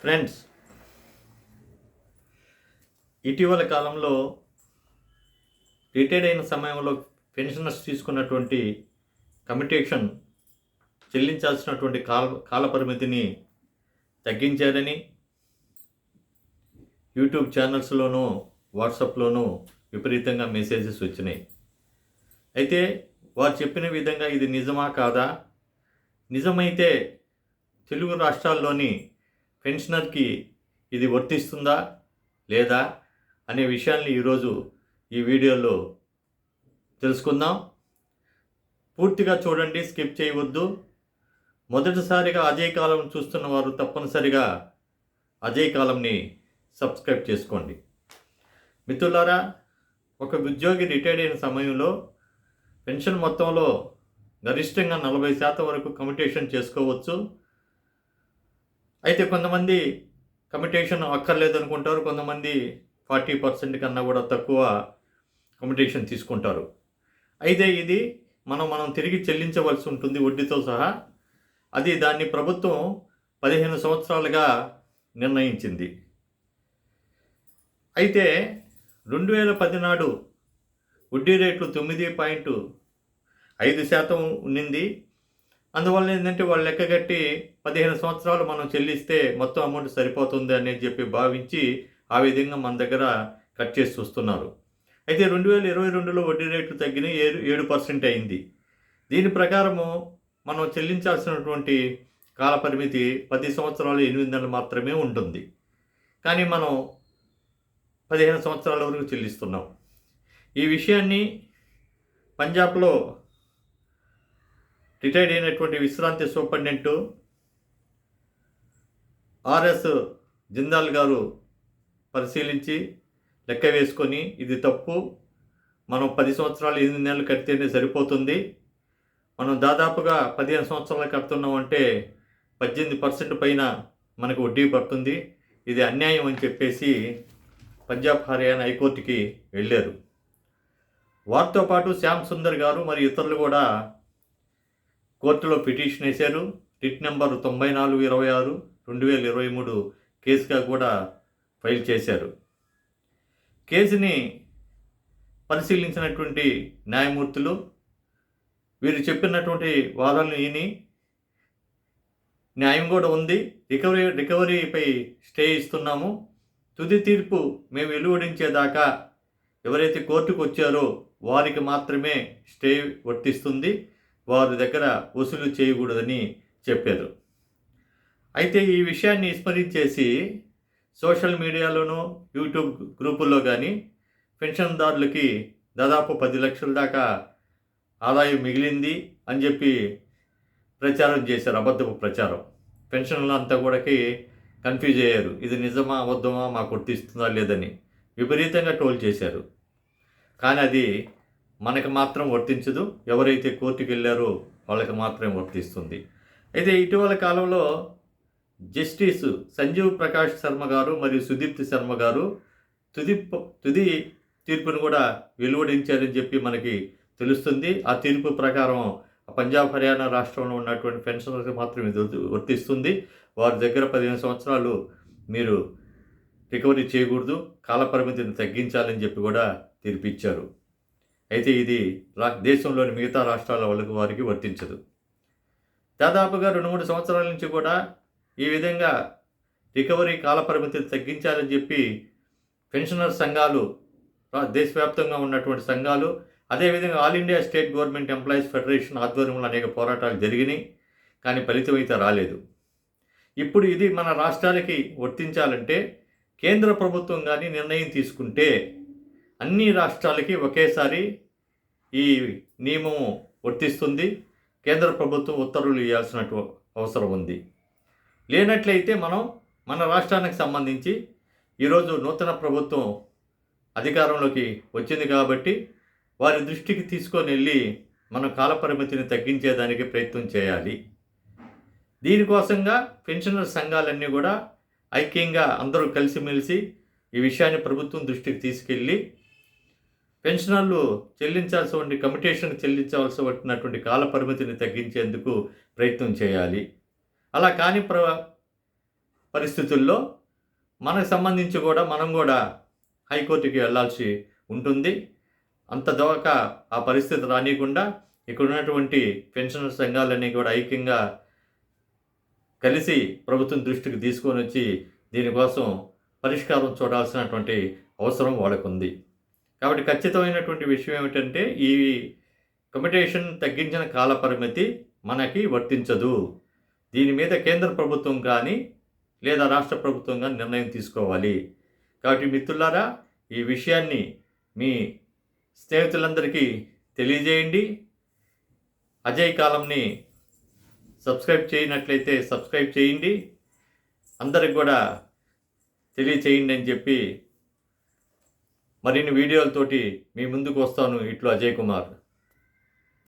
Friends, ఇటీవల కాలంలో retired అయిన సమయంలో పెన్షనర్స్ తీసుకున్నటువంటి కమ్యూటేషన్ చెల్లించాల్సినటువంటి కాల పరిమితిని తగ్గించారని యూట్యూబ్ ఛానల్స్లోనూ వాట్సాప్లోనూ విపరీతంగా మెసేజెస్ వచ్చినాయి. అయితే వారు చెప్పిన విధంగా ఇది నిజమా కాదా, నిజమైతే తెలుగు రాష్ట్రాల్లోని పెన్షనర్కి ఇది వర్తిస్తుందా లేదా అనే విషయాన్ని ఈరోజు ఈ వీడియోలో తెలుసుకుందాం. పూర్తిగా చూడండి, స్కిప్ చేయవద్దు. మొదటిసారిగా అజయ్ కాలం చూస్తున్న వారు తప్పనిసరిగా అజయ్ కాలంని సబ్స్క్రైబ్ చేసుకోండి. మిత్రులారా, ఒక ఉద్యోగి రిటైర్డ్ అయిన సమయంలో పెన్షన్ మొత్తంలో గరిష్టంగా 40% వరకు కమ్యూటేషన్ చేసుకోవచ్చు. అయితే కొంతమంది కమ్యూటేషన్ అక్కర్లేదనుకుంటారు, కొంతమంది 40% కన్నా కూడా తక్కువ కమ్యూటేషన్ తీసుకుంటారు. అయితే ఇది మనం తిరిగి చెల్లించవలసి ఉంటుంది వడ్డీతో సహా. దాన్ని ప్రభుత్వం 15 సంవత్సరాలుగా నిర్ణయించింది. అయితే 2010 నాడు వడ్డీ రేట్లు 9.5% ఉన్నింది. అందువల్ల ఏంటంటే వాళ్ళు లెక్కగట్టి 15 సంవత్సరాలు మనం చెల్లిస్తే మొత్తం అమౌంట్ సరిపోతుంది అనేది చెప్పి భావించి ఆ విధంగా మన దగ్గర కట్ చేసి చూస్తున్నారు. అయితే 2022లో వడ్డీ రేట్లు తగ్గినాయి, 7% అయింది. దీని ప్రకారము మనం చెల్లించాల్సినటువంటి కాల పరిమితి 10 సంవత్సరాలు 8 నెలలు మాత్రమే ఉంటుంది. కానీ మనం 15 సంవత్సరాల వరకు చెల్లిస్తున్నాం. ఈ విషయాన్ని పంజాబ్లో రిటైర్డ్ అయినటువంటి విశ్రాంతి సూపరింటెండెంట్ ఆర్ఎస్ జిందాల్ గారు పరిశీలించి లెక్క వేసుకొని ఇది తప్పు, మనం 10 సంవత్సరాలు 8 నెలలు కడితేనే సరిపోతుంది, మనం దాదాపుగా 15 సంవత్సరాలు కడుతున్నామంటే 18% పైన మనకు వడ్డీ పడుతుంది, ఇది అన్యాయం అని చెప్పేసి పంజాబ్ హర్యానా హైకోర్టుకి వెళ్ళారు. వారితో పాటు శ్యామ్ సుందర్ గారు మరియు ఇతరులు కూడా కోర్టులో పిటిషన్ వేశారు. రిట్ నెంబర్ 9426/2023 కేసుగా కూడా ఫైల్ చేశారు. కేసుని పరిశీలించినటువంటి న్యాయమూర్తులు వీరు చెప్పినటువంటి వాదనలు విని న్యాయం కూడా ఉంది, రికవరీపై స్టే ఇస్తున్నాము, తుది తీర్పు మేము వెలువడించేదాకా ఎవరైతే కోర్టుకు వచ్చారో వారికి మాత్రమే స్టే వర్తిస్తుంది, వారి దగ్గర వసూలు చేయకూడదని చెప్పారు. అయితే ఈ విషయాన్ని విస్మరించేసి సోషల్ మీడియాలోనూ యూట్యూబ్ గ్రూపుల్లో కానీ పెన్షన్దారులకి దాదాపు 10 లక్షల దాకా ఆదాయం మిగిలింది అని చెప్పి ప్రచారం చేశారు, అబద్ధపు ప్రచారం. పెన్షన్లు అంతా కూడా కన్ఫ్యూజ్ అయ్యారు, ఇది నిజమా అబద్ధమా, మాకు వర్తిస్తుందా లేదని విపరీతంగా ట్రోల్ చేశారు. కానీ అది మనకు మాత్రం వర్తించదు, ఎవరైతే కోర్టుకు వెళ్ళారో వాళ్ళకి మాత్రమే వర్తిస్తుంది. అయితే ఇటీవల కాలంలో జస్టిస్ సంజీవ్ ప్రకాష్ శర్మ గారు మరియు సుదీప్తి శర్మ గారు తుది తీర్పును కూడా వెలువడించారని చెప్పి మనకి తెలుస్తుంది. ఆ తీర్పు ప్రకారం పంజాబ్ హర్యానా రాష్ట్రంలో ఉన్నటువంటి పెన్షనర్కి మాత్రం ఇది వర్తిస్తుంది. వారి దగ్గర 15 సంవత్సరాలు మీరు రికవరీ చేయకూడదు, కాలపరిమితిని తగ్గించాలని చెప్పి కూడా తీర్పిచ్చారు. అయితే ఇది దేశంలోని మిగతా రాష్ట్రాల వారికి వర్తించదు. దాదాపుగా 2-3 సంవత్సరాల నుంచి కూడా ఈ విధంగా రికవరీ కాలపరిమితిని తగ్గించాలని చెప్పి పెన్షనర్ సంఘాలు, దేశవ్యాప్తంగా ఉన్నటువంటి సంఘాలు, అదేవిధంగా all India state government employees federation ఆధ్వర్యంలో అనేక పోరాటాలు జరిగినాయి, కానీ ఫలితం అయితే రాలేదు. ఇప్పుడు ఇది మన రాష్ట్రాలకి వర్తించాలంటే కేంద్ర ప్రభుత్వం కానీ నిర్ణయం తీసుకుంటే అన్ని రాష్ట్రాలకి ఒకేసారి ఈ నియమం వర్తిస్తుంది. కేంద్ర ప్రభుత్వం ఉత్తర్వులు ఇవ్వాల్సిన అవసరం ఉంది. లేనట్లయితే మన రాష్ట్రానికి సంబంధించి ఈరోజు నూతన ప్రభుత్వం అధికారంలోకి వచ్చింది కాబట్టి వారి దృష్టికి తీసుకొని వెళ్ళి మనం కాలపరిమితిని తగ్గించేదానికి ప్రయత్నం చేయాలి. దీనికోసంగా పెన్షనర్ సంఘాలన్నీ కూడా ఐక్యంగా అందరూ కలిసిమెలిసి ఈ విషయాన్ని ప్రభుత్వం దృష్టికి తీసుకెళ్ళి పెన్షనర్లు కమ్యూటేషన్ చెల్లించవలసినటువంటి కాల పరిమితిని తగ్గించేందుకు ప్రయత్నం చేయాలి. అలా కాని పరిస్థితుల్లో మనకు సంబంధించి కూడా మనం కూడా హైకోర్టుకి వెళ్ళాల్సి ఉంటుంది. అంత దాకా ఆ పరిస్థితి రానియకుండా ఇక్కడ ఉన్నటువంటి పెన్షనర్ సంఘాలన్నీ కూడా ఐక్యంగా కలిసి ప్రభుత్వం దృష్టికి తీసుకొని వచ్చి దీనికోసం పరిష్కారం చూడాల్సినటువంటి అవసరం వాళ్ళకుంది. కాబట్టి ఖచ్చితమైనటువంటి విషయం ఏమిటంటే ఈ కమ్యుటేషన్ తగ్గించిన కాల పరిమితి మనకి వర్తించదు. దీని మీద కేంద్ర ప్రభుత్వం కానీ లేదా రాష్ట్ర ప్రభుత్వం కానీ నిర్ణయం తీసుకోవాలి. కాబట్టి మిత్రులారా, ఈ విషయాన్ని మీ స్నేహితులందరికీ తెలియజేయండి. అజయ్ కాలంని సబ్స్క్రైబ్ చేయనట్లయితే సబ్స్క్రైబ్ చేయండి. అందరికి కూడా తెలియచేయండి అని చెప్పి మరిన్ని వీడియోలతోటి మీ ముందుకు వస్తాను. ఇట్లు అజయ్ కుమార్.